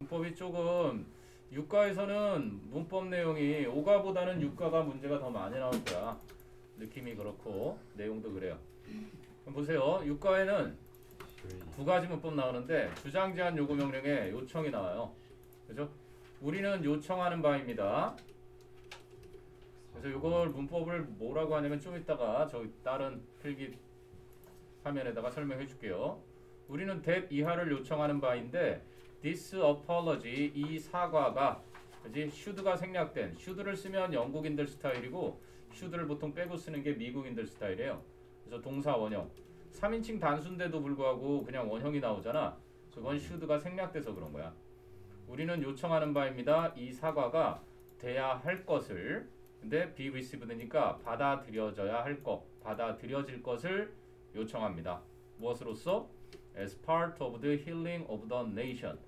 문법이 조금 유가에서는 문법 내용이 오가보다는 유가가 문제가 더 많이 나올 거야. 느낌이 그렇고 내용도 그래요. 그럼 보세요. 유가에는 두 가지 문법 나오는데 주장 제한 요구 명령에 요청이 나와요. 그죠? 우리는 요청하는 바입니다. 그래서 이걸 문법을 뭐라고 하냐면 좀 이따가 저기 다른 필기 화면에다가 설명해 줄게요. 우리는 that 이하를 요청하는 바인데 this apology 이 사과가 그지 should가 생략된 should를 쓰면 영국인들 스타일이고 should를 보통 빼고 쓰는 게 미국인들 스타일이에요. 그래서 동사 원형 3인칭 단수인데도 불구하고 그냥 원형이 나오잖아. 그건 should가 생략돼서 그런 거야. 우리는 요청하는 바입니다. 이 사과가 돼야 할 것을 근데 be received니까 받아들여져야 할 것, 받아들여질 것을 요청합니다. 무엇으로써? As part of the healing of the nation.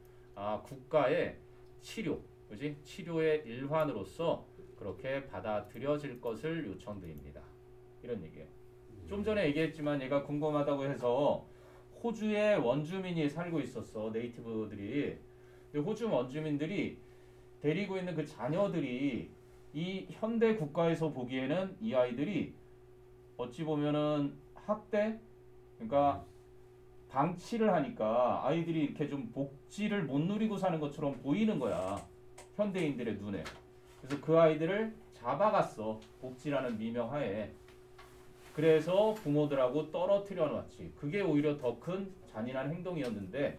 국가의 치료, 그지? 치료의 일환으로서 그렇게 받아들여질 것을 요청드립니다. 이런 얘기예요. 좀 전에 얘기했지만 얘가 궁금하다고 해서 호주에 원주민이 살고 있었어. 네이티브들이. 호주 원주민들이 데리고 있는 그 자녀들이 이 현대 국가에서 보기에는 이 아이들이 어찌 보면은 학대, 그러니까 방치를 하니까 아이들이 이렇게 좀 복지를 못 누리고 사는 것처럼 보이는 거야. 현대인들의 눈에. 그래서 그 아이들을 잡아갔어. 복지라는 미명하에. 그래서 부모들하고 떨어뜨려 놨지. 그게 오히려 더 큰 잔인한 행동이었는데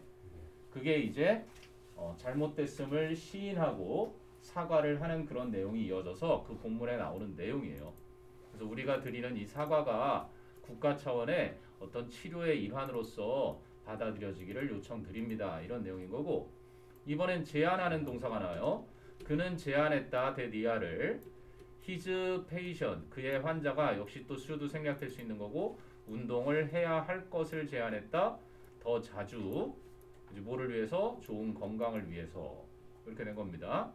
그게 이제 잘못됐음을 시인하고 사과를 하는 그런 내용이 이어져서 그 본문에 나오는 내용이에요. 그래서 우리가 드리는 이 사과가 국가 차원의 어떤 치료의 일환으로서 받아들여지기를 요청드립니다. 이런 내용인 거고 이번엔 제안하는 동사가 나와요. 그는 제안했다. 데디아를 his patient 그의 환자가 역시 또 should 생략될 수 있는 거고 운동을 해야 할 것을 제안했다. 더 자주 뭐를 위해서? 좋은 건강을 위해서 이렇게 된 겁니다.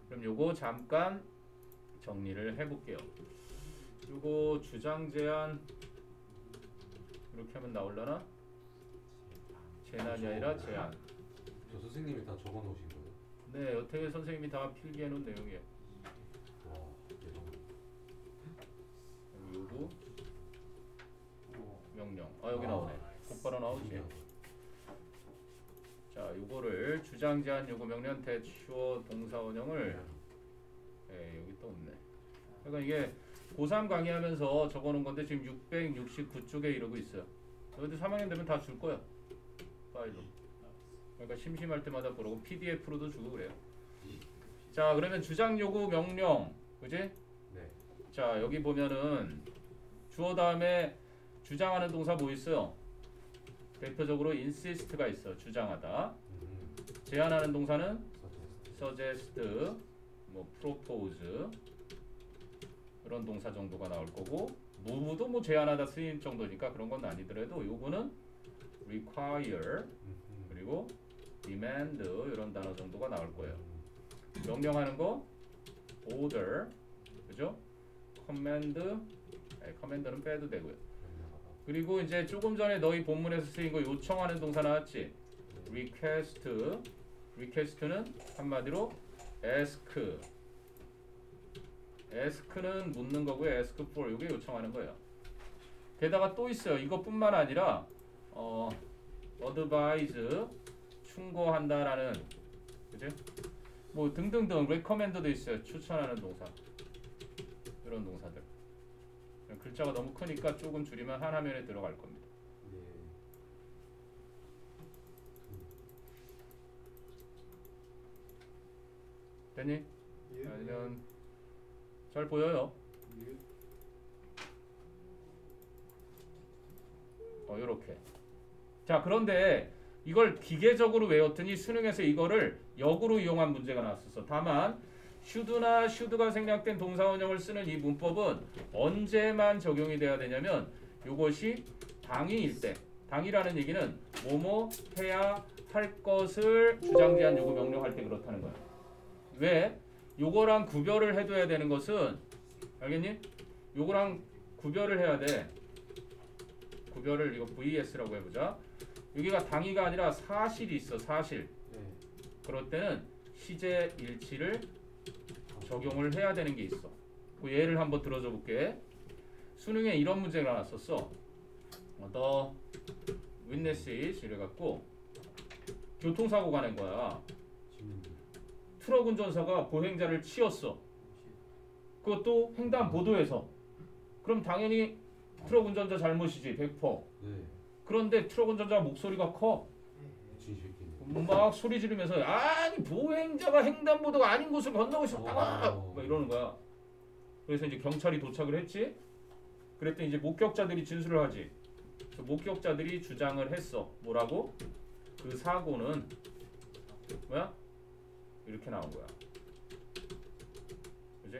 그럼 요거 잠깐 정리를 해볼게요. 요거 주장 제안 이렇게 하면 나올라나? 제난이 아니라 제안. 저 선생님이 다 적어 놓으신 거예요? 네, 여태의 선생님이 다 필기해 놓은 내용이에요. 와, 대박. 요구 명령. 여기 나오네. 곧바로 나오지. 자, 요거를 주장 제한 요구 명령 대추어 동사 원형을 여기 또 없네. 그러니까 이게 고3 강의하면서 적어놓은 건데 지금 669쪽에 이러고 있어요. 너희들 3학년 되면 다 줄 거야. 파일로. 그러니까 심심할 때마다 보라고 PDF로도 주고 그래요. 자, 그러면 주장 요구 명령, 그지? 네. 자, 여기 보면은 주어 다음에 주장하는 동사 뭐 있어요? 대표적으로 insist가 있어. 주장하다. 제안하는 동사는 suggest, 뭐 propose 그런 동사 정도가 나올 거고 move도 뭐 제안하다 쓰임 정도니까 그런 건 아니더라도 요거는 require 그리고 demand 이런 단어 정도가 나올 거예요. 명령하는 거 order 그죠? command는 빼도 되고요. 그리고 이제 조금 전에 너희 본문에서 쓰인 거 요청하는 동사 나왔지? request는 한마디로 ask는 묻는 거고요. ask for 이게 요청하는 거예요. 게다가 또 있어요. 이것뿐만 아니라 advise 충고한다라는 그죠? 뭐 등등등 recommend도 있어요. 추천하는 동사 이런 동사들. 글자가 너무 크니까 조금 줄이면 한 화면에 들어갈 겁니다. 네. 됐니? 예. 아니면 잘 보여요? 예. 요렇게. 자, 그런데 이걸 기계적으로 외웠더니 수능에서 이거를 역으로 이용한 문제가 나왔었어. 다만 should가 생략된 동사 원형을 쓰는 이 문법은 언제만 적용이 돼야 되냐면 요것이 당위일 때. 당위라는 얘기는 뭐뭐 해야 할 것을 주장 제한 요구 명령할 때 그렇다는 거야. 왜? 요거랑 구별을 해둬야 되는 것은 알겠니? 요거랑 구별을 해야 돼. 구별을 이거 VS라고 해보자. 여기가 당위가 아니라 사실이 있어. 사실. 네. 그럴 때는 시제 일치를 적용을 해야 되는 게 있어. 그 예를 한번 들어줘 볼게. 수능에 이런 문제가 나왔었어. The witnesses 이래갖고 교통사고가 난 거야. 지문들. 트럭 운전사가 보행자를 치었어. 그것도 횡단보도에서. 그럼 당연히 트럭 운전자 잘못이지 100%. 네. 그런데 트럭 운전자 목소리가 커. 미친 새끼네. 막 소리 지르면서 아니 보행자가 횡단보도가 아닌 곳을 건너고 있었다 막 이러는 거야. 그래서 이제 경찰이 도착을 했지. 그랬더니 이제 목격자들이 진술을 하지. 그 목격자들이 주장을 했어. 뭐라고? 그 사고는 뭐야? 이렇게 나온 거야. 그지?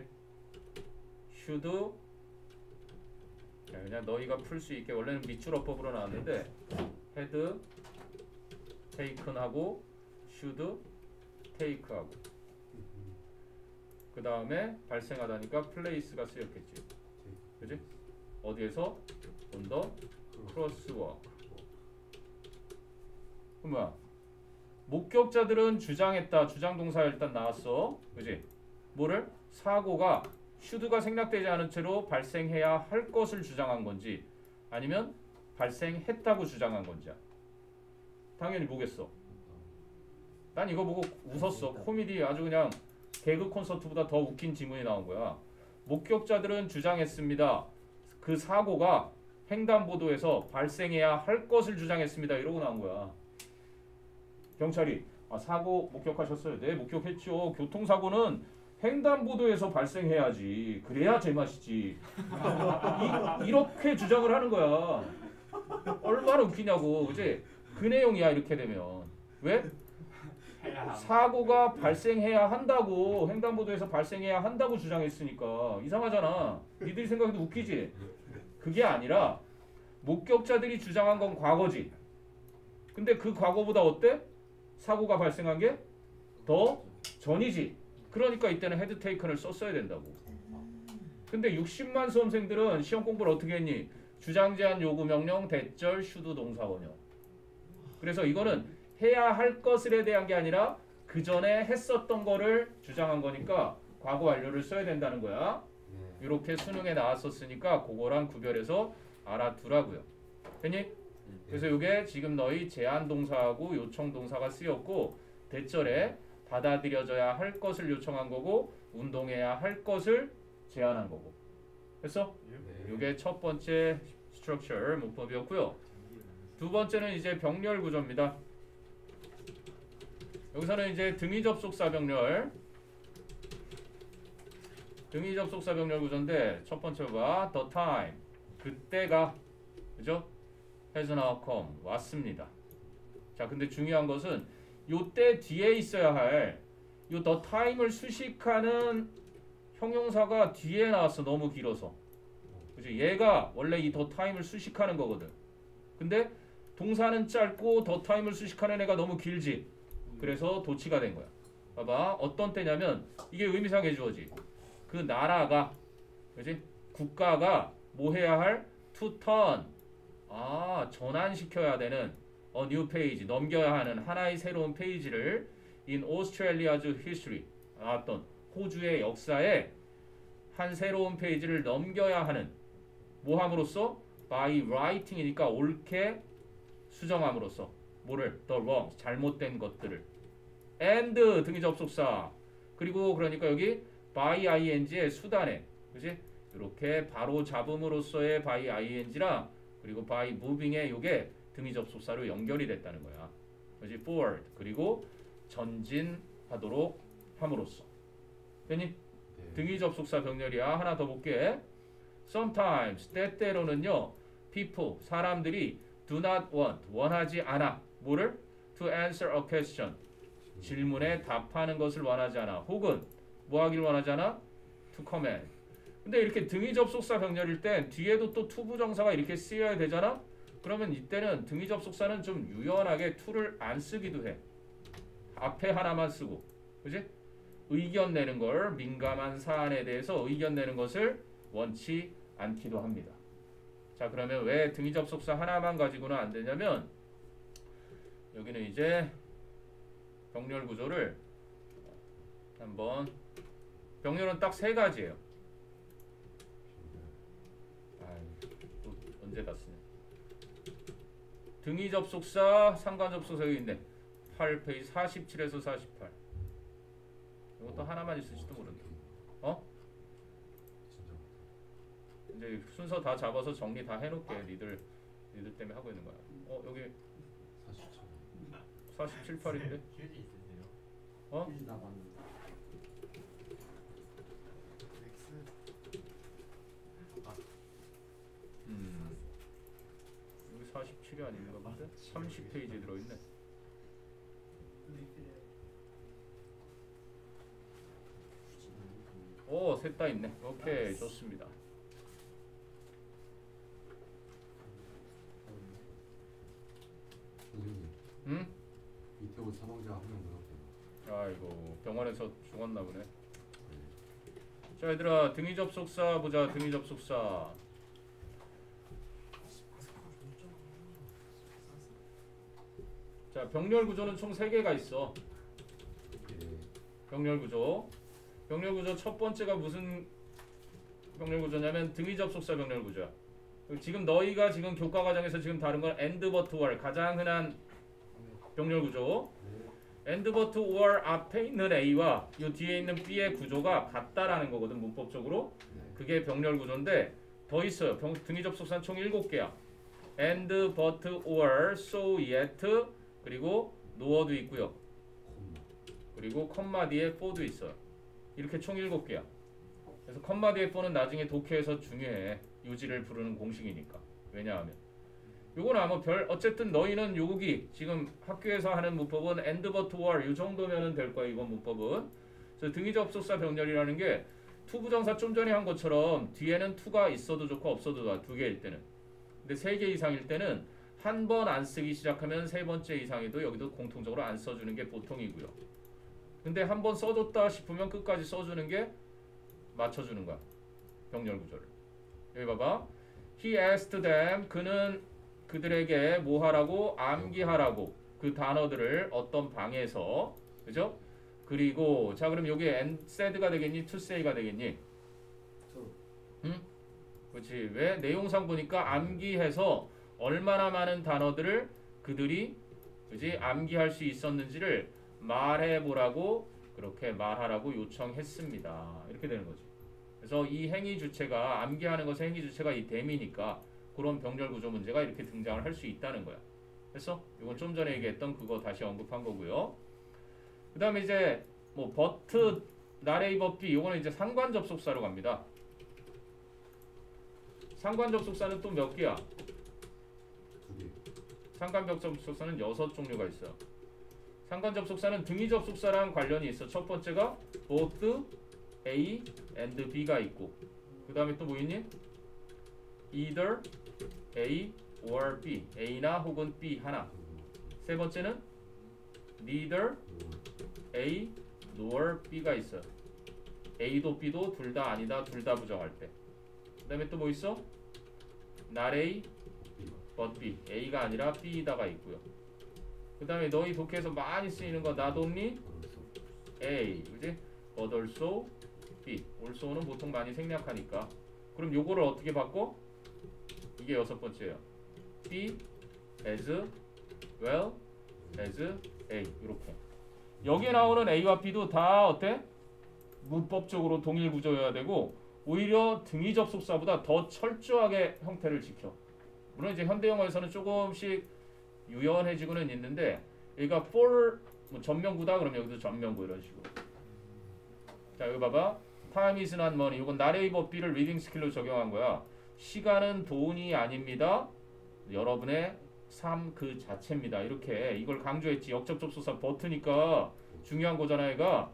should 그냥 너희가 풀 수 있게 원래는 밑줄어법으로 나왔는데 had taken 하고 should take 하고 그 다음에 발생하다니까 place가 쓰였겠지. 그지? 어디에서? on the crosswalk. 그럼 뭐야? 목격자들은 주장했다. 주장동사 일단 나왔어. 그지? 뭐를? 사고가 should가 생략되지 않은 채로 발생해야 할 것을 주장한 건지 아니면 발생했다고 주장한 건지야. 당연히 뭐겠어? 난 이거 보고 웃었어. 코미디 아주 그냥 개그 콘서트보다 더 웃긴 지문이 나온 거야. 목격자들은 주장했습니다. 그 사고가 횡단보도에서 발생해야 할 것을 주장했습니다. 이러고 나온 거야. 경찰이 사고 목격하셨어요? 네, 목격했죠. 교통사고는 횡단보도에서 발생해야지. 그래야 제맛이지. 이렇게 주장을 하는 거야. 얼마나 웃기냐고. 그지? 그 내용이야 이렇게 되면. 왜? 사고가 발생해야 한다고 횡단보도에서 발생해야 한다고 주장했으니까 이상하잖아. 니들이 생각해도 웃기지? 그게 아니라 목격자들이 주장한 건 과거지. 근데 그 과거보다 어때? 사고가 발생한 게 더 전이지. 그러니까 이때는 헤드 테이큰을 썼어야 된다고. 근데 60만 수험생들은 시험 공부를 어떻게 했니? 주장 제한 요구 명령 대절 슈드 동사원형. 그래서 이거는 해야 할 것을에 대한 게 아니라 그 전에 했었던 거를 주장한 거니까 과거 완료를 써야 된다는 거야. 이렇게 수능에 나왔었으니까 그거랑 구별해서 알아두라고요. 됐니? 그래서 이게 지금 너희 제한 동사하고 요청 동사가 쓰였고 대절에 받아들여져야 할 것을 요청한 거고 운동해야 할 것을 제한한 거고. 됐어? 이게 첫 번째 스트럭처 문법이었고요. 두 번째는 이제 병렬 구조입니다. 여기서는 이제 등위 접속사 병렬. 등위 접속사 병렬 구조인데 첫 번째 봐. The time. 그때가 그죠? has now come. 왔습니다. 자, 근데 중요한 것은 요때 뒤에 있어야 할 요 the time을 수식하는 형용사가 뒤에 나왔어. 너무 길어서. 그지? 얘가 원래 이 the time을 수식하는 거거든. 근데 동사는 짧고 the time을 수식하는 애가 너무 길지. 그래서 도치가 된 거야. 봐봐. 어떤 때냐면 이게 의미상의 주어지. 그 나라가 그지? 국가가 뭐 해야 할? to turn. 전환시켜야 되는 a new page. 넘겨야 하는 하나의 새로운 페이지를 in Australia's history. 어떤 호주의 역사에 한 새로운 페이지를 넘겨야 하는 뭐 함으로써? by writing이니까 옳게 수정함으로써 뭐를? the wrong. 잘못된 것들을. and 등위 접속사. 그리고 그러니까 여기 by ing의 수단에 그지? 이렇게 바로 잡음으로써의 by ing랑 그리고 by moving의 요게 등위 접속사로 연결이 됐다는 거야. 그지? forward. 그리고 전진하도록 함으로써. 됐니? 등위 접속사 병렬이야. 하나 더 볼게. Sometimes 때때로는요. people 사람들이 do not want 원하지 않아. 뭐를? To answer a question 질문에 답하는 것을 원하지 않아. 혹은 뭐 하길 원하지 않아? To comment. 근데 이렇게 등위 접속사 병렬일 땐 뒤에도 또 to 부정사가 이렇게 쓰여야 되잖아. 그러면 이때는 등위 접속사는 좀 유연하게 to를 안 쓰기도 해. 앞에 하나만 쓰고. 그지? 의견 내는 걸 민감한 사안에 대해서 의견 내는 것을 원치 않기도 합니다. 자, 그러면 왜 등위 접속사 하나만 가지고는 안 되냐면 여기는 이제 병렬 구조를 한번 병렬은 딱 세 가지예요. 또 언제 다 쓰냐. 등위 접속사, 상관 접속사 여기 있네. 8페이지 47에서 48. 이것도 하나만 있을지도 모른다. 이제 순서 다 잡아서 정리 다 해놓게. 니들 때문에 하고 있는 거야. 여기 47, 8인데. 휴지 있으세요? 휴지 다 봤는데. 여기 47이 아닌가 본데? 30페이지에 들어있네. 셋 다 있네. 오케이, 좋습니다. 선생님. 응? 이태원 사망자 한 명 늘었대요. 아이고, 병원에서 죽었나 보네. 자, 얘들아, 등위 접속사 보자. 등위 접속사. 자, 병렬 구조는 총 3개가 있어. 예. 병렬 구조. 병렬 구조 첫 번째가 무슨 병렬 구조냐면 등위 접속사 병렬 구조야. 지금 너희가 지금 교과 과정에서 지금 다룬 건 and but or 가장 흔한 병렬 구조. and but or 앞에 있는 A와 요 뒤에 있는 B의 구조가 같다라는 거거든 문법적으로. 그게 병렬 구조인데 더 있어요. 등위 접속사는 총 7개야. and but or so yet 그리고 nore도 있고요. 그리고 컴마 뒤에 for도 있어요. 이렇게 총 7개야. 그래서 컴마 뒤에 for는 나중에 독해에서 중요해. 유지를 부르는 공식이니까. 왜냐하면 요건 아무 어쨌든 너희는 요기 지금 학교에서 하는 문법은 and but or 요 정도면은 될 거야. 이번 문법은. 그래서 등위 접속사 병렬이라는 게 투부정사 좀 전에 한 것처럼 뒤에는 to가 있어도 좋고 없어도 좋아. 2개일 때는. 근데 3개 이상일 때는 한 번 안 쓰기 시작하면 3번째 이상에도 여기도 공통적으로 안 써주는 게 보통이고요. 근데 한 번 써줬다 싶으면 끝까지 써주는 게 맞춰주는 거야. 병렬 구조를. 여기 봐봐. He asked them. 그는 그들에게 뭐 하라고? 암기하라고. 그 단어들을 어떤 방에서. 그죠? 그리고 자 그럼 여기 and said가 되겠니? to say가 되겠니? 응? 그렇지. 왜? 내용상 보니까 암기해서 얼마나 많은 단어들을 그들이 그지 암기할 수 있었는지를 말해보라고 그렇게 말하라고 요청했습니다. 이렇게 되는 거지. 그래서 이 행위 주체가 암기하는 것의 행위 주체가 이 them이니까 그런 병렬 구조 문제가 이렇게 등장을 할 수 있다는 거야. 됐어? 이건 좀 전에 얘기했던 그거 다시 언급한 거고요. 그 다음에 이제 뭐 but, 나레이 버피 이거는 이제 상관 접속사로 갑니다. 상관 접속사는 또 몇 개야? 2개. 상관 접속사는 6종류가 있어요. 상관 접속사는 등위 접속사랑 관련이 있어. 첫 번째가 both A and B가 있고 그 다음에 또 뭐 있니? either A or B A나 혹은 B 하나. 세 번째는 neither A nor B가 있어요. A도 B도 둘 다 아니다. 둘 다 부정할 때. 그 다음에 또 뭐 있어? not A but B A가 아니라 B다가 있고요. 그 다음에 너희 독해에서 많이 쓰이는 거 not only A 그지? but also B also는 보통 많이 생략하니까 그럼 요거를 어떻게 바꿔? 이게 6번째예요. B as well as A 이렇게 여기에 나오는 A와 B도 다 어때? 문법적으로 동일 구조여야 되고 오히려 등위 접속사보다 더 철저하게 형태를 지켜. 물론 이제 현대 영어에서는 조금씩 유연해지고는 있는데 여기가 for 뭐 전명구다 그러면 여기도 전명구 이런 식으로. 자 여기 봐봐. Time is not money. 이건 나레이 법비를 리딩 스킬로 적용한 거야. 시간은 돈이 아닙니다. 여러분의 삶 그 자체입니다. 이렇게 이걸 강조했지. 역접 접속사 but니까 중요한 거잖아 얘가.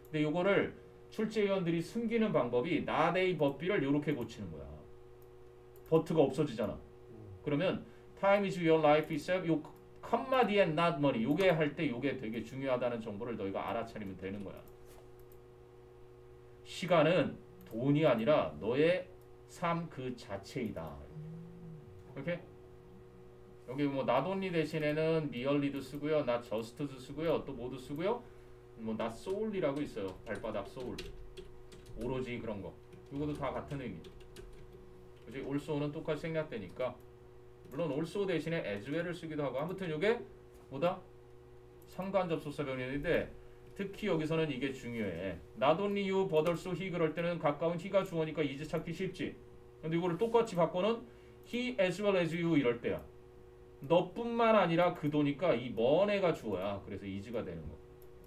근데 이거를 출제위원들이 숨기는 방법이 not a 법비를 이렇게 고치는 거야. but가 없어지잖아. 그러면 time is your life itself. 요 컴마 뒤에 not money. 요게 할 때 요게 되게 중요하다는 정보를 너희가 알아차리면 되는 거야. 시간은 돈이 아니라 너의 삶 그 자체이다. 오케이? 여기 뭐 not only 대신에는 merely도 쓰고요, not just도 쓰고요, 또 뭐도 쓰고요, 뭐 not solely라고 있어요. 발바닥 soul. 오로지 그런 거. 이것도 다 같은 의미. 그지? also는 똑같이 생략되니까. 물론 also 대신에 as well을 쓰기도 하고. 아무튼 이게 뭐다? 상관 접속사 병렬인데 특히 여기서는 이게 중요해. Not only you but also he 그럴 때는 가까운 he가 주어니까 is 찾기 쉽지. 근데 이거를 똑같이 바꿔는 he as well as you 이럴 때야. 너뿐만 아니라 그도니까 이 먼 애가 주어야. 그래서 is가 되는 거.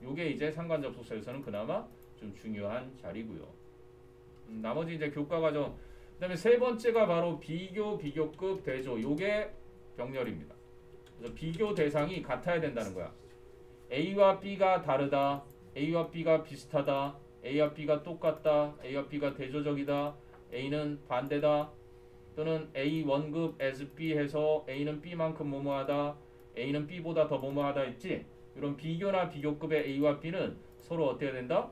요게 이제 상관 접속사에서는 그나마 좀 중요한 자리고요. 나머지 이제 교과 과정. 그다음에 세 번째가 바로 비교, 비교급, 대조. 요게 병렬입니다. 그래서 비교 대상이 같아야 된다는 거야. A와 B가 다르다. A와 B가 비슷하다. A와 B가 똑같다. A와 B가 대조적이다. A는 반대다. 또는 A 원급 as B 해서 A는 B만큼 뭐뭐하다. A는 B보다 더 뭐뭐하다 했지. 이런 비교나 비교급의 A와 B는 서로 어떻게 된다?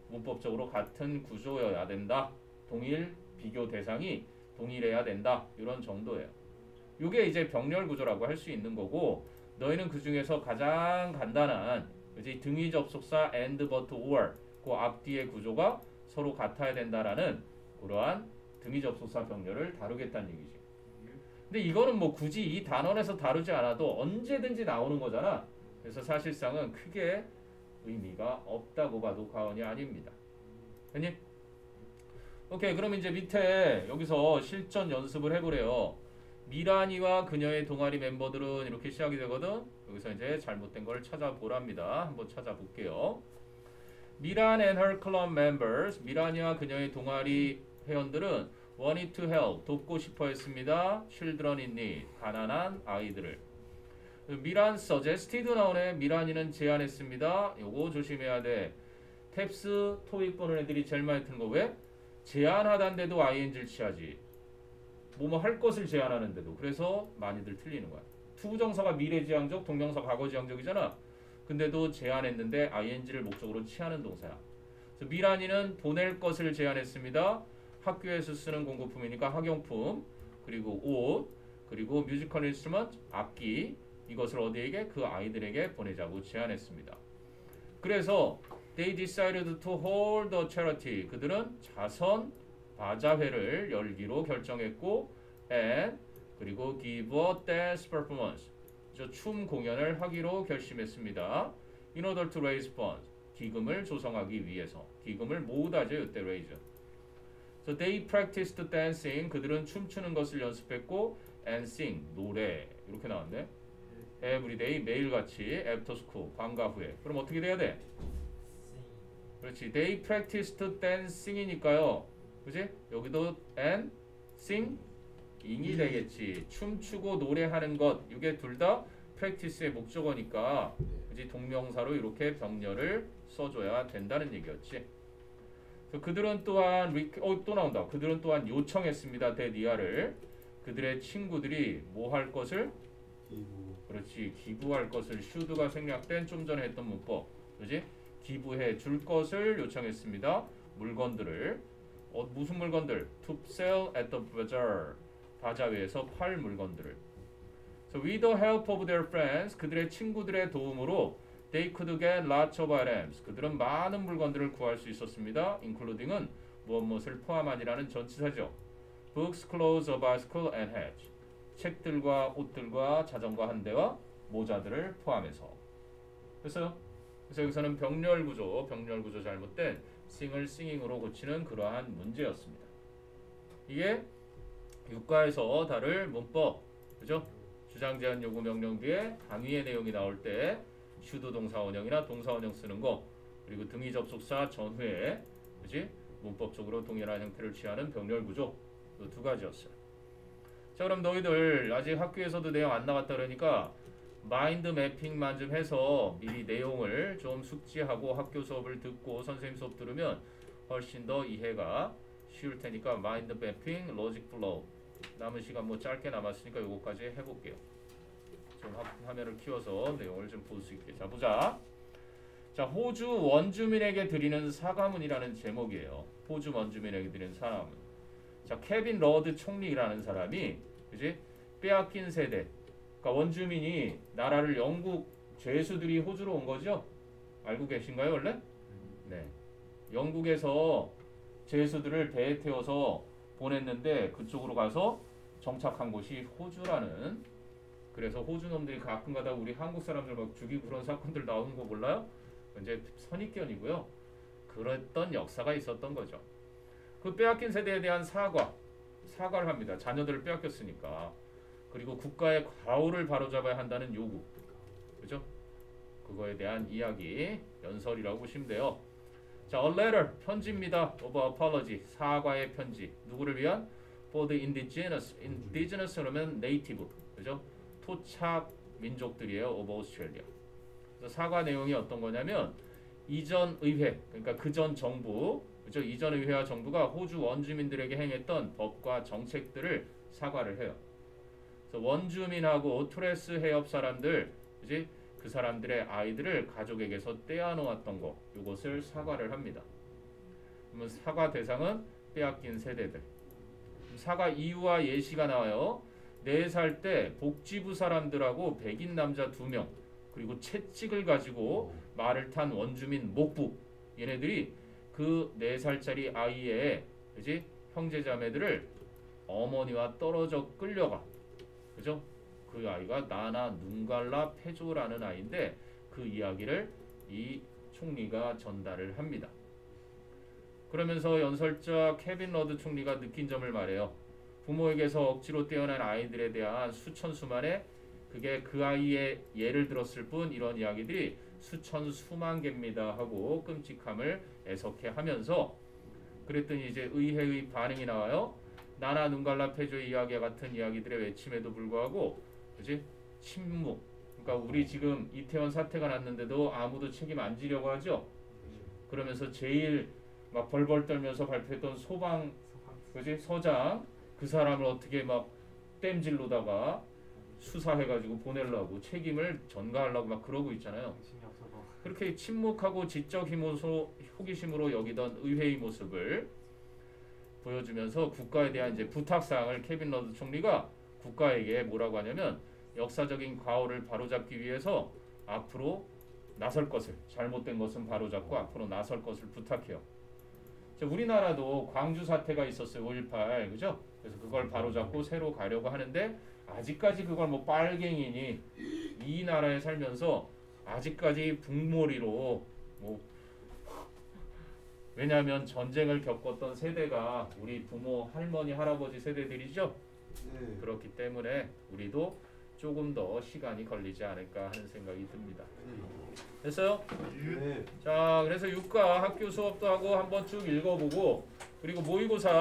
문법적으로 같은 구조여야 된다. 동일 비교 대상이 동일해야 된다. 이런 정도예요. 이게 이제 병렬 구조라고 할 수 있는 거고 너희는 그 중에서 가장 간단한 그지 등위 접속사 and, but, or 그 앞뒤의 구조가 서로 같아야 된다라는 그러한 등위 접속사 병렬을 다루겠다는 얘기지. 근데 이거는 뭐 굳이 이 단원에서 다루지 않아도 언제든지 나오는 거잖아. 그래서 사실상은 크게 의미가 없다고 봐도 과언이 아닙니다. 됐니? 오케이, 그럼 이제 밑에 여기서 실전 연습을 해보래요. 미란이와 그녀의 동아리 멤버들은 이렇게 시작이 되거든. 여기서 이제 잘못된 걸 찾아보랍니다. 한번 찾아볼게요. 미란 and her club members, 미란이와 그녀의 동아리 회원들은 wanted to help, 돕고 싶어 했습니다. children in need, 가난한 아이들을. 미란 suggested 나오네. 미란이는 제안했습니다. 요거 조심해야 돼. 탭스 토익 보는 애들이 제일 많이 트는 거 왜? 제안하단데도 ing를 취하지. 뭐뭐 할 것을 제안하는데도. 그래서 많이들 틀리는 거야. 투부정사가 미래지향적, 동명사 과거지향적이잖아. 근데도 제안했는데 ing를 목적으로 취하는 동사야. 그래서 미란이는 보낼 것을 제안했습니다. 학교에서 쓰는 공구품이니까 학용품, 그리고 옷, 그리고 뮤지컬 인스트루먼트, 악기, 이것을 어디에게? 그 아이들에게 보내자고 제안했습니다. 그래서 they decided to hold a charity. 그들은 자선 바자회를 열기로 결정했고 and 그리고 give a dance performance. 춤 공연을 하기로 결심했습니다. in order to raise funds. 기금을 조성하기 위해서. 기금을 모으다죠. 이때 raise. So they practiced dancing. 그들은 춤추는 것을 연습했고 and sing. 노래. 이렇게 나왔네. every day. 매일같이 after school. 방과 후에. 그럼 어떻게 돼야 돼? 그렇지. They practiced dancing이니까요. 그지? 여기도 and sing ing이 되겠지. 춤추고 노래하는 것. 이게 둘 다 practice의 목적어니까 그지? 동명사로 이렇게 병렬을 써줘야 된다는 얘기였지. 그들은 또한 또 나온다. 그들은 또한 요청했습니다. 데니아를. 그들의 친구들이 뭐 할 것을? 기부. 그렇지. 기부할 것을. should가 생략된 좀 전에 했던 문법. 그지? 기부해 줄 것을 요청했습니다. 물건들을. 무슨 물건들? To sell at the bazaar. 바자회에서 팔 물건들을. So with the help of their friends, 그들의 친구들의 도움으로 they could get lots of items. 그들은 많은 물건들을 구할 수 있었습니다. including은 무엇을 포함한이라는 전치사죠. Books, clothes, a bicycle, and hats. 책들과 옷들과 자전거 한 대와 모자들을 포함해서. 그래서 여기서는 병렬 구조 잘못된 sing을 singing으로 고치는 그러한 문제였습니다. 이게 유과에서 다룰 문법, 그죠? 주장, 제한, 요구, 명령 뒤에 당위의 내용이 나올 때 should 동사 원형이나 동사 원형 쓰는 거, 그리고 등위 접속사 전후에, 그지? 문법적으로 동일한 형태를 취하는 병렬 구조, 그 두 가지였어요. 자, 그럼 너희들 아직 학교에서도 내용 안 나왔다 그러니까 마인드 매핑만 좀 해서 미리 내용을 좀 숙지하고 학교 수업을 듣고 선생님 수업 들으면 훨씬 더 이해가 쉬울 테니까 마인드 매핑, 로직 플로우 남은 시간 뭐 짧게 남았으니까 요거까지 해볼게요. 좀 화면을 키워서 내용을 좀 볼 수 있게. 자, 보자. 자, 호주 원주민에게 드리는 사과문이라는 제목이에요. 호주 원주민에게 드리는 사과문. 자, 케빈 러드 총리라는 사람이 그지? 빼앗긴 세대 그러니까 원주민이 나라를 영국 죄수들이 호주로 온 거죠? 알고 계신가요 원래? 네. 영국에서 죄수들을 배에 태워서 보냈는데 그쪽으로 가서 정착한 곳이 호주라는. 그래서 호주 놈들이 가끔가다 우리 한국 사람들 막 죽이고 그런 사건들 나오는 거 몰라요? 이제 선입견이고요. 그랬던 역사가 있었던 거죠. 그 빼앗긴 세대에 대한 사과를 합니다. 자녀들을 빼앗겼으니까. 그리고 국가의 과오를 바로잡아야 한다는 요구. 그죠? 그거에 대한 이야기, 연설이라고 보시면 돼요. 자, a letter, 편지입니다. of apology, 사과의 편지. 누구를 위한? for the indigenous. indigenous 그러면 native. 그죠? 토착 민족들이에요. of Australia. 그래서 사과 내용이 어떤 거냐면 이전 의회, 그러니까 그전 정부, 그죠? 이전 의회와 정부가 호주 원주민들에게 행했던 법과 정책들을 사과를 해요. 그래서 원주민하고 토레스 해협 사람들, 그지? 그 사람들의 아이들을 가족에게서 떼어놓았던 거, 이것을 사과를 합니다. 그러면 사과 대상은 빼앗긴 세대들. 사과 이유와 예시가 나와요. 4살 때 복지부 사람들하고 백인 남자 2명 그리고 채찍을 가지고 말을 탄 원주민 목부, 얘네들이 그 4살짜리 아이의 그지? 형제자매들을 어머니와 떨어져 끌려가. 그죠? 그 아이가 나나 눈갈라 페조라는 아이인데 그 이야기를 이 총리가 전달을 합니다. 그러면서 연설자 케빈 러드 총리가 느낀 점을 말해요. 부모에게서 억지로 떼어난 아이들에 대한 수천 수만의 그게 그 아이의 예를 들었을 뿐 이런 이야기들이 수천 수만 개입니다 하고 끔찍함을 애석해 하면서 그랬더니 이제 의회의 반응이 나와요. 나나 눈갈라 페조의 이야기와 같은 이야기들의 외침에도 불구하고 그지? 침묵. 그러니까 우리 지금 이태원 사태가 났는데도 아무도 책임 안 지려고 하죠. 그러면서 제일 막 벌벌 떨면서 발표했던 소방 그지? 서장 그 사람을 어떻게 막 땜질로다가 수사해가지고 보내려고 책임을 전가하려고 막 그러고 있잖아요. 그렇게 침묵하고 지적 호기심으로 여기던 의회의 모습을 보여주면서 국가에 대한 이제 부탁사항을 케빈 러드 총리가 국가에게 뭐라고 하냐면 역사적인 과오를 바로잡기 위해서 앞으로 나설 것을, 잘못된 것은 바로잡고 앞으로 나설 것을 부탁해요. 우리나라도 광주 사태가 있었어요. 5.18 그죠? 그래서 그걸 바로잡고 새로 가려고 하는데 아직까지 그걸 뭐 빨갱이니 이 나라에 살면서 아직까지 북몰이로 뭐 왜냐하면 전쟁을 겪었던 세대가 우리 부모, 할머니, 할아버지 세대들이죠. 네. 그렇기 때문에 우리도 조금 더 시간이 걸리지 않을까 하는 생각이 듭니다. 됐어요? 네. 자, 그래서 육가 학교 수업도 하고 한번 쭉 읽어보고 그리고 모의고사